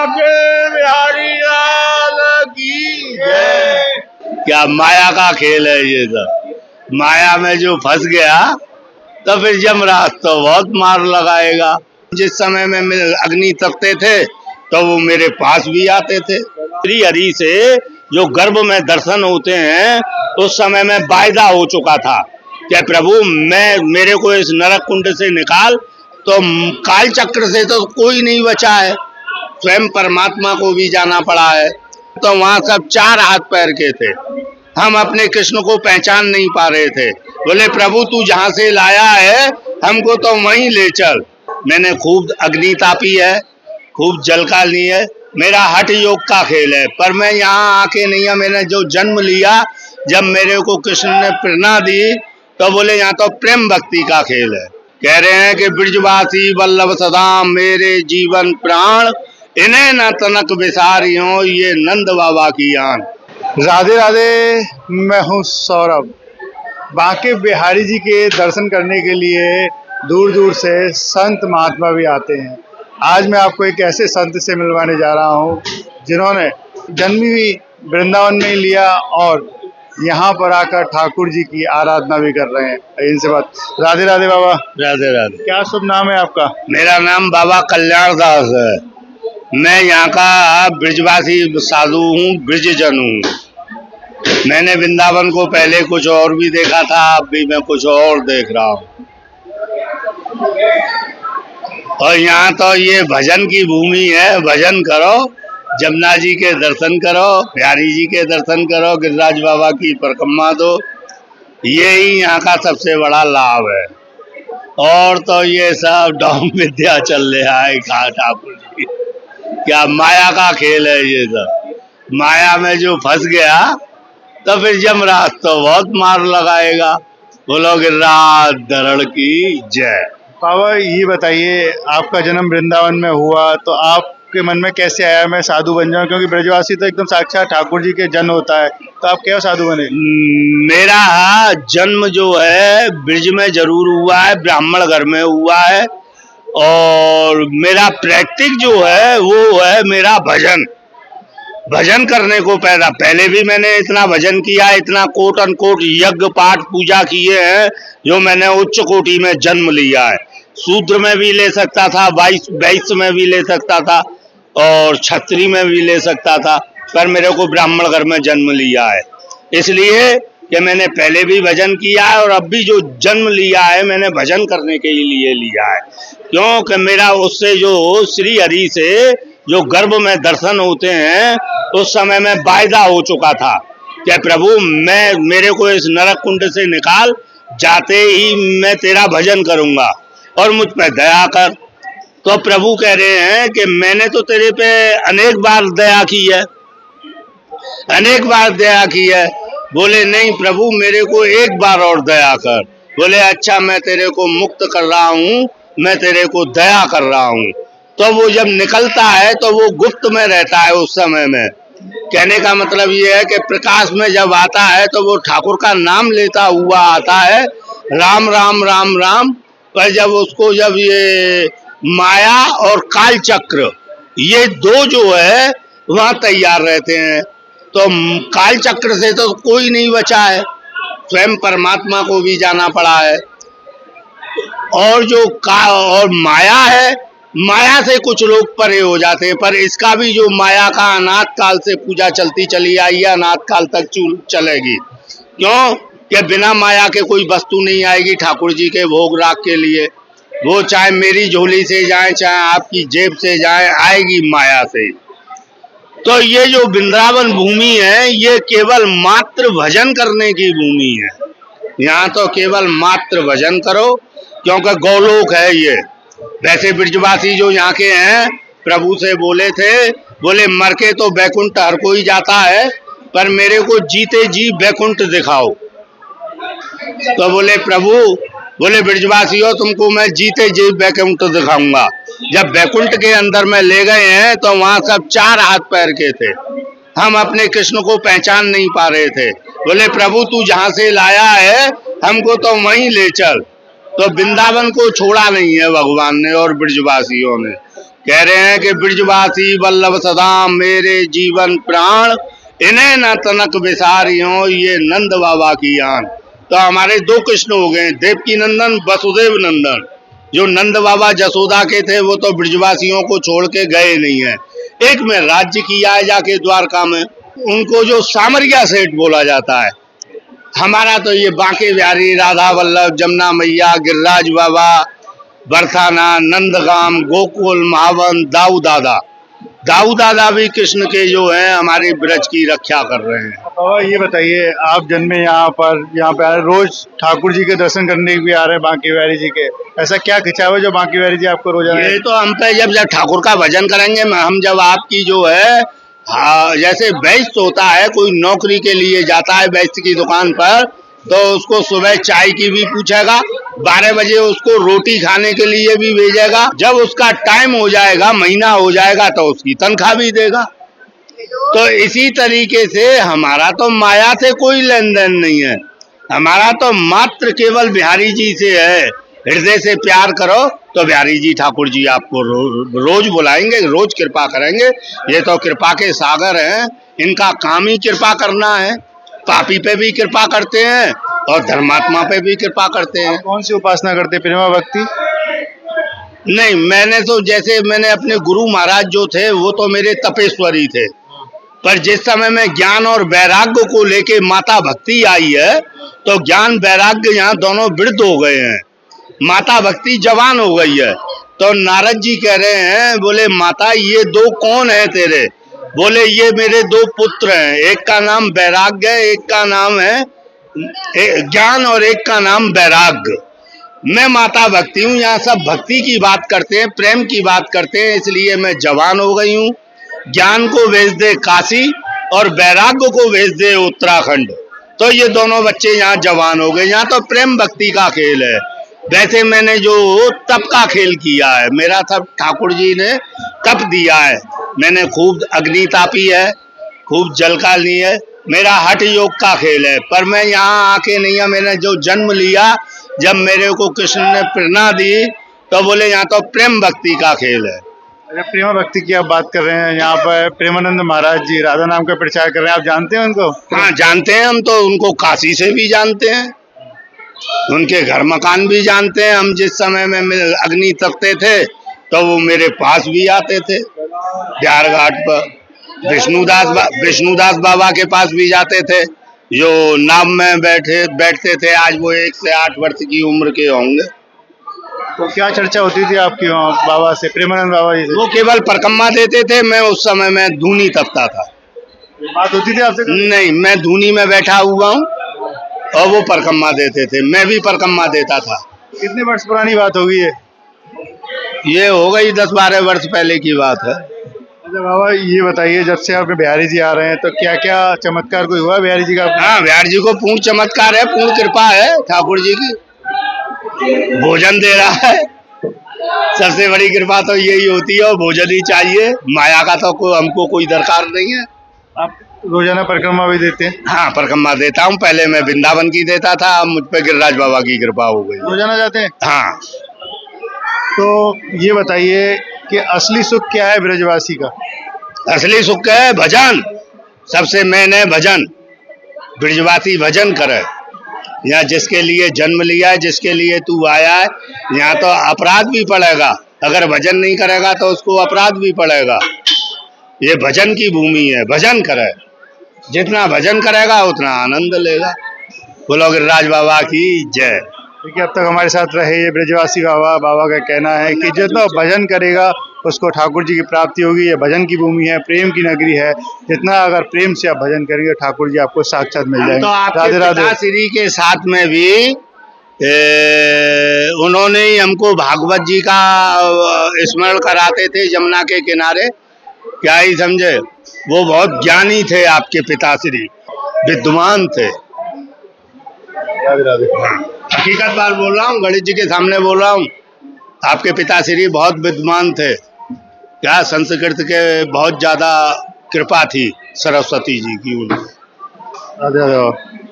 बांके बिहारी लाल की जय। क्या माया का खेल है ये सब। माया में जो फंस गया तो फिर यमराज तो बहुत मार लगाएगा। जिस समय में अग्नि तपते थे तो वो मेरे पास भी आते थे। श्री हरि से जो गर्भ में दर्शन होते हैं उस समय में वायदा हो चुका था कि प्रभु मेरे को इस नरक कुंड से निकाल। तो काल चक्र से तो कोई नहीं बचा है, स्वयं परमात्मा को भी जाना पड़ा है। तो वहाँ सब चार हाथ पैर के थे, हम अपने कृष्ण को पहचान नहीं पा रहे थे। बोले प्रभु तू जहाँ से लाया है हमको तो वहीं ले चल। मैंने खूब अग्नि तापी है, खूब जल का ली है, मेरा हठ योग का खेल है। पर मैं यहाँ आके नहीं है, मैंने जो जन्म लिया जब मेरे को कृष्ण ने प्रेरणा दी तो बोले यहाँ तो प्रेम भक्ति का खेल है। कह रहे हैं कि ब्रजवासी वल्लभ सदाम मेरे जीवन प्राण, इन्हें न तनक विसारियों ये नंद बाबा की आन। राधे राधे, मैं हूँ सौरभ। बांके बिहारी जी के दर्शन करने के लिए दूर दूर से संत महात्मा भी आते हैं। आज मैं आपको एक ऐसे संत से मिलवाने जा रहा हूँ जिन्होंने जन्म भी वृंदावन में लिया और यहाँ पर आकर ठाकुर जी की आराधना भी कर रहे हैं। इनसे बात। राधे राधे बाबा। राधे राधे। क्या शुभ नाम है आपका? मेरा नाम बाबा कल्याण दास है। मैं यहाँ का ब्रजवासी साधु हूँ, ब्रजजन हूँ। मैंने वृंदावन को पहले कुछ और भी देखा था, अब भी मैं कुछ और देख रहा हूँ। और यहाँ तो ये भजन की भूमि है, भजन करो, जमुना जी के दर्शन करो, बिहारी जी के दर्शन करो, गिरिराज बाबा की परिक्रमा दो, यही यहाँ का सबसे बड़ा लाभ है। और तो ये सब डॉम विद्या चल रहा है ठाकुर जी। क्या माया का खेल है ये सब। माया में जो फंस गया तो फिर यमराज तो बहुत मार लगाएगा। बोलो गिरिराज धरण की जय। बाबा ये बताइए, आपका जन्म वृंदावन में हुआ तो आपके मन में कैसे आया मैं साधु बन जाऊं? क्योंकि ब्रजवासी तो एकदम साक्षात ठाकुर जी के जन्म होता है, तो आप क्या साधु बने? मेरा जन्म जो है ब्रज में जरूर हुआ है, ब्राह्मण घर में हुआ है। और मेरा प्रैक्टिस जो है वो है मेरा भजन करने को पैदा। पहले भी मैंने इतना भजन किया, इतना कोट अनकोट यज्ञ पाठ पूजा किए हैं जो मैंने उच्च कोटि में जन्म लिया है। शूद्र में भी ले सकता था, वैश्य में भी ले सकता था और क्षत्रिय में भी ले सकता था, पर मेरे को ब्राह्मण घर में जन्म लिया है। इसलिए कि मैंने पहले भी भजन किया है और अब भी जो जन्म लिया है मैंने भजन करने के लिए लिया है। क्योंकि मेरा उससे जो श्री हरि से जो गर्भ में दर्शन होते हैं उस समय में वायदा हो चुका था कि प्रभु मेरे को इस नरक कुंड से निकाल, जाते ही मैं तेरा भजन करूंगा और मुझ पे दया कर। तो प्रभु कह रहे हैं कि मैंने तो तेरे पे अनेक बार दया की है, अनेक बार दया की है। बोले नहीं प्रभु मेरे को एक बार और दया कर। बोले अच्छा मैं तेरे को मुक्त कर रहा हूँ, मैं तेरे को दया कर रहा हूँ। तो वो जब निकलता है तो वो गुप्त में रहता है उस समय में। कहने का मतलब ये है कि प्रकाश में जब आता है तो वो ठाकुर का नाम लेता हुआ आता है, राम राम राम राम। पर जब उसको जब ये माया और काल चक्र ये दो जो है वहाँ तैयार रहते हैं, तो काल चक्र से तो कोई नहीं बचा है, स्वयं परमात्मा को भी जाना पड़ा है। और जो और माया है, माया से कुछ लोग परे हो जाते हैं, पर इसका भी जो माया का अनाथ काल से पूजा चलती चली आई है, अनाथ काल तक चलेगी। क्यों कि बिना माया के कोई वस्तु नहीं आएगी ठाकुर जी के भोग राग के लिए। वो चाहे मेरी झोली से जाए चाहे आपकी जेब से जाए, आएगी माया से। तो ये जो वृंदावन भूमि है ये केवल मात्र भजन करने की भूमि है। यहाँ तो केवल मात्र भजन करो, क्योंकि गौलोक है ये। वैसे ब्रजवासी जो यहाँ के हैं प्रभु से बोले थे, बोले मर के तो बैकुंठ हर कोई जाता है, पर मेरे को जीते जी बैकुंठ दिखाओ। तो बोले प्रभु, बोले ब्रजवासियों तुमको मैं जीते जी बैकुंठ दिखाऊंगा। जब बैकुंठ के अंदर में ले गए हैं तो वहाँ सब चार हाथ पैर के थे, हम अपने कृष्ण को पहचान नहीं पा रहे थे। बोले प्रभु तू जहाँ से लाया है हमको तो वहीं ले चल। तो वृंदावन को छोड़ा नहीं है भगवान ने और ब्रजवासियों ने। कह रहे हैं कि ब्रजवासी वल्लभ सदा मेरे जीवन प्राण, इन्हें न तनक विसारियों ये नंद बाबा की आन। तो हमारे दो कृष्ण हो गए, देवकी नंदन वसुदेव नंदन। जो नंद बाबा जसोदा के थे वो तो ब्रजवासियों को छोड़ के गए नहीं है। एक में राज्य किया है जाके द्वारका में, उनको जो सामरिया सेठ बोला जाता है। हमारा तो ये बांके बिहारी, राधा वल्लभ, जमुना मैया, गिरिराज बाबा, बरसाना, नंदगाम, गोकुल, महावन, दाऊ दादा। दाऊ दादा भी कृष्ण के जो हैं हमारे ब्रज की रक्षा कर रहे हैं। बाबा ये बताइए, आप जन्मे यहाँ पे आए, रोज ठाकुर जी के दर्शन करने भी आ रहे हैं बांके बिहारी जी के, ऐसा क्या खिंचाव है जो बांके बिहारी जी आपको रोज ये तो हम पे जब ठाकुर का भजन करेंगे, हम जब आपकी जो है, हाँ, जैसे वैश्य होता है, कोई नौकरी के लिए जाता है वैश्य की दुकान पर, तो उसको सुबह चाय की भी पूछेगा, 12 बजे उसको रोटी खाने के लिए भी भेजेगा। जब उसका टाइम हो जाएगा, महीना हो जाएगा, तो उसकी तनख्वाह भी देगा। तो इसी तरीके से हमारा तो माया से कोई लेन देन नहीं है, हमारा तो मात्र केवल बिहारी जी से है। हृदय से प्यार करो तो बिहारी जी ठाकुर जी आपको रोज बुलाएंगे, रोज कृपा करेंगे। ये तो कृपा के सागर हैं, इनका काम ही कृपा करना है। पापी पे भी कृपा करते हैं और धर्मात्मा पे भी कृपा करते हैं। कौन सी उपासना करते, प्रेमा भक्ति? नहीं, मैंने तो जैसे मैंने अपने गुरु महाराज जो थे वो तो मेरे तपेश्वरी थे, पर जिस समय में ज्ञान और वैराग्य को लेके माता भक्ति आई है, तो ज्ञान वैराग्य यहाँ दोनों वृद्ध हो गए हैं, माता भक्ति जवान हो गई है। तो नारद जी कह रहे हैं, बोले माता ये दो कौन है तेरे? बोले ये मेरे दो पुत्र हैं, एक का नाम वैराग्य है, एक का नाम है ज्ञान और एक का नाम वैराग्य। मैं माता भक्ति हूँ, यहाँ सब भक्ति की बात करते हैं, प्रेम की बात करते हैं, इसलिए मैं जवान हो गई हूँ। ज्ञान को भेज दे काशी और वैराग्य को भेज दे उत्तराखंड, तो ये दोनों बच्चे यहाँ जवान हो गए। यहाँ तो प्रेम भक्ति का खेल है। वैसे मैंने जो तप का खेल किया है, मेरा सब ठाकुर जी ने तप दिया है। मैंने खूब अग्नि तापी है, खूब जल का ली है, मेरा हठ योग का खेल है। पर मैं यहाँ आके नहीं है, मैंने जो जन्म लिया, जब मेरे को कृष्ण ने प्रेरणा दी, तो बोले यहाँ तो प्रेम भक्ति का खेल है। प्रेमा भक्ति की आप बात कर रहे हैं, यहाँ पर प्रेमानंद महाराज जी राधा नाम का प्रचार कर रहे हैं, आप जानते हैं उनको? हाँ जानते हैं, हम तो उनको काशी से भी जानते हैं, उनके घर मकान भी जानते हैं। हम जिस समय में अग्नि तपते थे तो वो मेरे पास भी आते थे, बिहार घाट पर विष्णुदास बाबा के पास भी जाते थे, जो नाव में बैठते थे। आज वो 1 से 8 वर्ष की उम्र के होंगे। तो क्या चर्चा होती थी आपकी वहाँ बाबा से, प्रेमानंद बाबा जी से? वो केवल परिक्रमा देते थे, मैं उस समय में धूनी तपता था। बात होती थी आपसे? नहीं, मैं धूनी में बैठा हुआ हूँ और वो परिक्रमा देते थे, मैं भी परिक्रमा देता था। कितने वर्ष पुरानी बात होगी ये हो गई 10-12 वर्ष पहले की बात है। अच्छा बाबा ये बताइए, जब से आपके बिहारी जी आ रहे हैं तो क्या क्या चमत्कार कोई हुआ बिहारी जी का? हाँ, बिहारी जी को पूर्ण चमत्कार है, पूर्ण कृपा है ठाकुर जी की। भोजन दे रहा है, सबसे बड़ी कृपा तो यही होती है, और भोजन ही चाहिए, माया का तो हमको कोई दरकार नहीं है। आप रोजाना परिक्रमा भी देते हैं? हाँ, परिक्रमा देता हूँ, पहले मैं वृंदावन की देता था, अब मुझ पे गिरिराज बाबा की कृपा हो गई। रोजाना जाते हैं? हाँ। तो ये बताइए कि असली सुख क्या है ब्रजवासी का? असली सुख है भजन, सबसे मेन है भजन। ब्रजवासी भजन करे। यहाँ जिसके लिए जन्म लिया है, जिसके लिए तू आया है, यहाँ तो अपराध भी पड़ेगा, अगर भजन नहीं करेगा तो उसको अपराध भी पड़ेगा। ये भजन की भूमि है, भजन करे, जितना भजन करेगा उतना आनंद लेगा। बोलो गिरिराज बाबा की जय। देखिए अब तक हमारे साथ रहे ये ब्रजवासी बाबा का कहना है कि जितना भजन करेगा उसको ठाकुर जी की प्राप्ति होगी। ये भजन की भूमि है, प्रेम की नगरी है, जितना अगर प्रेम से आप भजन करेंगे ठाकुर जी आपको साक्षात मिल जाएंगे। तो आपके पिताश्री के साथ में भी उन्होंने ही हमको भागवत जी का स्मरण कराते थे जमुना के किनारे, क्या ही समझे, वो बहुत ज्ञानी थे आपके पिताश्री, विद्वान थे। हकीकत बात बोल रहा हूँ, गणेश जी के सामने बोल रहा हूँ, आपके पिताश्री बहुत विद्वान थे। क्या संस्कृत के बहुत ज्यादा कृपा थी सरस्वती जी की उन्हें।